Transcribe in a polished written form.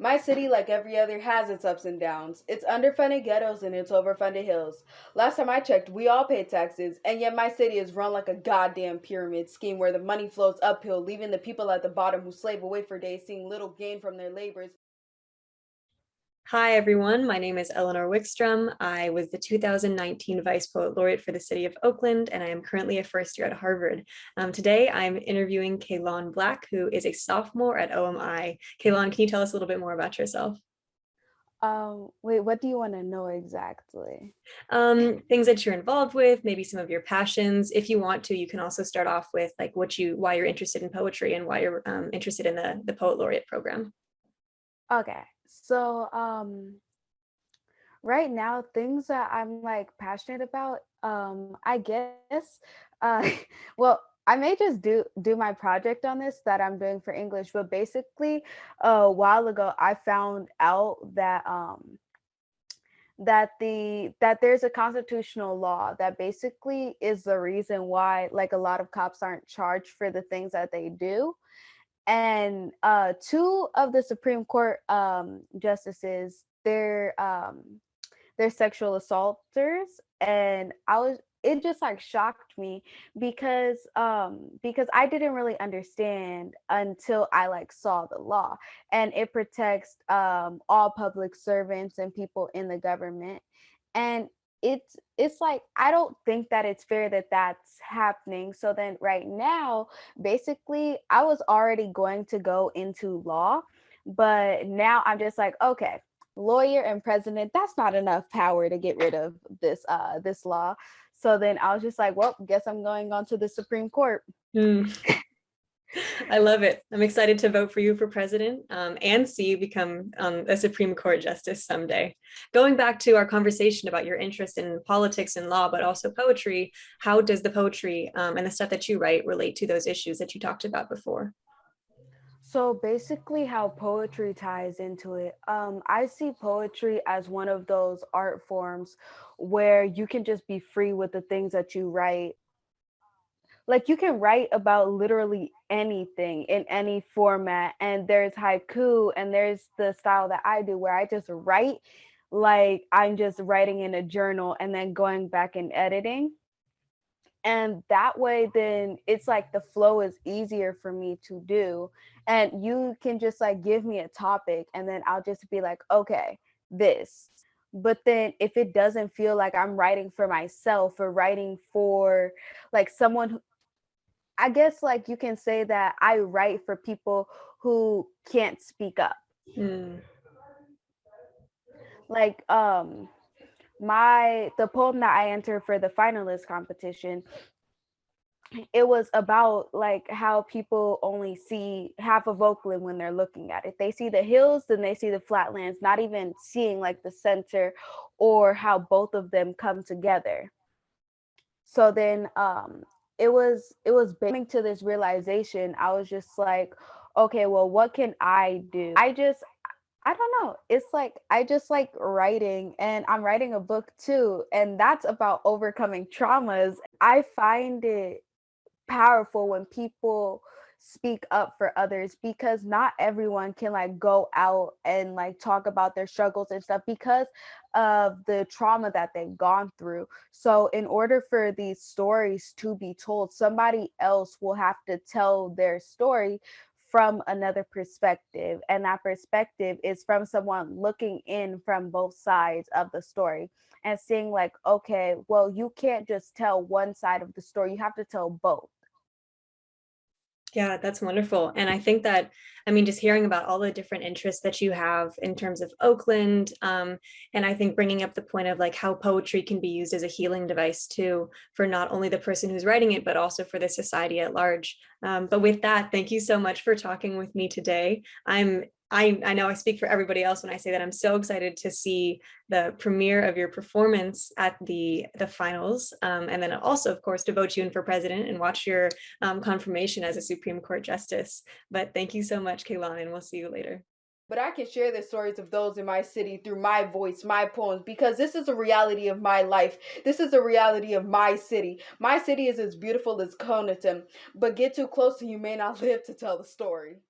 My city, like every other, has its ups and downs. It's underfunded ghettos and it's overfunded hills. Last time I checked, we all pay taxes, and yet my city is run like a goddamn pyramid scheme where the money flows uphill, leaving the people at the bottom who slave away for days seeing little gain from their labors. Hi, everyone. My name is Eleanor Wikstrom. I was the 2019 Vice Poet Laureate for the city of Oakland, and I am currently a first year at Harvard. Today, I'm interviewing Kaylan Black, who is a sophomore at OMI. Kaylan, can you tell us a little bit more about yourself? Wait, what do you want to know exactly? Things that you're involved with, maybe some of your passions. If you want to, you can also start off with like why you're interested in poetry and why you're interested in the Poet Laureate program. Okay, so right now, things that I'm like passionate about, I guess, uh, well, I may just do my project on this that I'm doing for English, but basically, a while ago, I found out that that there's a constitutional law that basically is the reason why like a lot of cops aren't charged for the things that they do. And two of the Supreme Court justices, they're sexual assaulters, and I was it just like shocked me because I didn't really understand until I like saw the law, and it protects all public servants and people in the government. And it's like I don't think that it's fair that that's happening. So then right now, basically I was already going to go into law, but now I'm just like, okay, lawyer and president, that's not enough power to get rid of this law. So then I was just like, well, guess I'm going on to the Supreme Court. Hmm. I love it. I'm excited to vote for you for president and see you become a Supreme Court justice someday. Going back to our conversation about your interest in politics and law, but also poetry, how does the poetry and the stuff that you write relate to those issues that you talked about before? So basically, how poetry ties into it, I see poetry as one of those art forms where you can just be free with the things that you write. Like you can write about literally anything in any format, and there's haiku, and there's the style that I do where I just write like I'm just writing in a journal and then going back and editing. And that way then it's like the flow is easier for me to do, and you can just like give me a topic and then I'll just be like, okay, this. But then if it doesn't feel like I'm writing for myself or writing for like someone who, I guess like you can say that I write for people who can't speak up. Hmm. Like my the poem that I entered for the finalist competition, it was about like how people only see half of Oakland when they're looking at it. They see the hills, then they see the flatlands, not even seeing like the center or how both of them come together. So then it was coming to this realization. I was just like, okay, well, what can I do? I don't know. It's like I just like writing, and I'm writing a book too, and that's about overcoming traumas. I find it powerful when people speak up for others, because not everyone can like go out and like talk about their struggles and stuff because of the trauma that they've gone through. So in order for these stories to be told, somebody else will have to tell their story from another perspective, and that perspective is from someone looking in from both sides of the story and seeing like, okay, well, you can't just tell one side of the story, you have to tell both. Yeah, that's wonderful. And I think that, I mean, just hearing about all the different interests that you have in terms of Oakland, and I think bringing up the point of like how poetry can be used as a healing device too, for not only the person who's writing it, but also for the society at large. But with that, thank you so much for talking with me today. I know I speak for everybody else when I say that I'm so excited to see the premiere of your performance at the finals, and then also, of course, to vote you in for president and watch your confirmation as a Supreme Court justice. But thank you so much, Kaylan, and we'll see you later. But I can share the stories of those in my city through my voice, my poems, because this is a reality of my life. This is a reality of my city. My city is as beautiful as Conaton, but get too close and you may not live to tell the story.